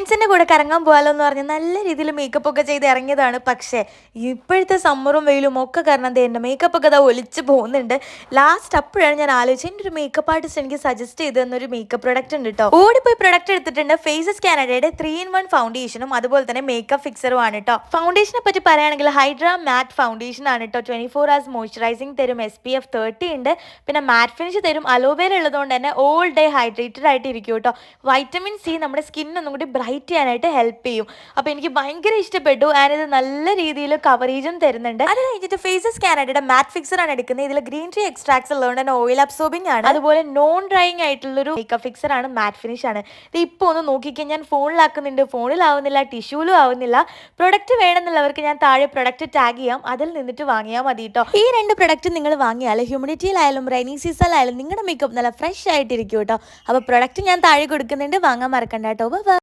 ഫ്രണ്ട്സിൻ്റെ കൂടെ കറങ്ങാൻ പോകാമല്ലോ എന്ന് പറഞ്ഞ് നല്ല രീതിയിൽ മേക്കപ്പ് ഒക്കെ ചെയ്ത് ഇറങ്ങിയതാണ്. പക്ഷേ ഇപ്പോഴത്തെ സമ്മറും വെയിലും ഒക്കെ കാരണം ദേ എൻ്റെ മേക്കപ്പ് ഒക്കെ ഒലിച്ച് പോകുന്നുണ്ട്. ലാസ്റ്റ് അപ്പോഴാണ് ഞാൻ ആലോചിച്ചത് എൻ്റെ ഒരു മേക്കപ്പ് ആർട്ടിസ്റ്റ് എനിക്ക് സജസ്റ്റ് ചെയ്ത് തന്നൊരു മേക്കപ്പ് പ്രൊഡക്റ്റ് ഉണ്ട് കേട്ടോ. ഓടിപ്പോയി പ്രൊഡക്റ്റ് എടുത്തിട്ടുണ്ട്. ഫേസസ് കാനഡയുടെ 3-in-1 ഫൗണ്ടേഷനും അതുപോലെ തന്നെ മേക്കപ്പ് ഫിക്സറും ആണ് കേട്ടോ. ഫൗണ്ടേഷനെ പറ്റി പറയുകയാണെങ്കിൽ ഹൈഡ്ര മാറ്റ് ഫൗണ്ടേഷൻ ആണ് കേട്ടോ. 24 hours മോയ്സ്ചറൈസിങ് തരും, SPF 30 ഉണ്ട്, പിന്നെ മാറ്റ് ഫിനിഷ് തരും. അലോവേര ഉള്ളതുകൊണ്ട് തന്നെ ഓൾ ഡേ ഹൈഡ്രേറ്റഡ് ആയിട്ട് ഇരിക്കും കേട്ടോ. വൈറ്റമിൻ സി നമ്മുടെ സ്കിന്നൊന്നും കൂടി ബ്രൈറ്റ് ചെയ്യാനായിട്ട് ഹെൽപ്പ് ചെയ്യും. അപ്പോൾ എനിക്ക് ഭയങ്കര ഇഷ്ടപ്പെട്ടു. ആൻഡ് ഇത് നല്ല രീതിയിൽ കവറേജും തരുന്നുണ്ട്. അത് കഴിഞ്ഞിട്ട് ഫേസസ് കാനഡയുടെ മാറ്റ് ഫിക്സർ ആണ് എടുക്കുന്നത്. ഇതിൽ ഗ്രീൻ ടീ എക്സ്ട്രാക്ട്സ് ഉള്ളതുകൊണ്ട് തന്നെ ഓയിൽ അബ്സോർബിംഗ് ആണ്. അതുപോലെ നോൺ ഡ്രൈയിങ് ആയിട്ടുള്ളൊരു മേക്കപ്പ് ഫിക്സർ ആണ്, മാറ്റ് ഫിനിഷ് ആണ്. ഇത് ഇപ്പോൾ ഒന്ന് നോക്കിക്കാൻ ഞാൻ ഫോണിലാക്കുന്നുണ്ട്, ഫോണിലാവുന്നില്ല, ടിഷ്യൂലും ആവുന്നില്ല. പ്രൊഡക്റ്റ് വേണമെന്നുള്ളവർക്ക് ഞാൻ താഴെ പ്രൊഡക്റ്റ് ടാഗ് ചെയ്യാം, അതിൽ നിന്നിട്ട് വാങ്ങിയാൽ മതി കേട്ടോ. ഈ രണ്ട് പ്രൊഡക്റ്റ് നിങ്ങൾ വാങ്ങിയാൽ ഹ്യൂമിഡിറ്റിയിലായാലും റൈനി സീസണിലായാലും നിങ്ങളുടെ മേക്കപ്പ് നല്ല ഫ്രഷ് ആയിട്ടിരിക്കും കേട്ടോ. അപ്പോൾ പ്രൊഡക്റ്റ് ഞാൻ താഴെ കൊടുക്കുന്നുണ്ട്, വാങ്ങാൻ മറക്കണ്ട കേട്ടോ.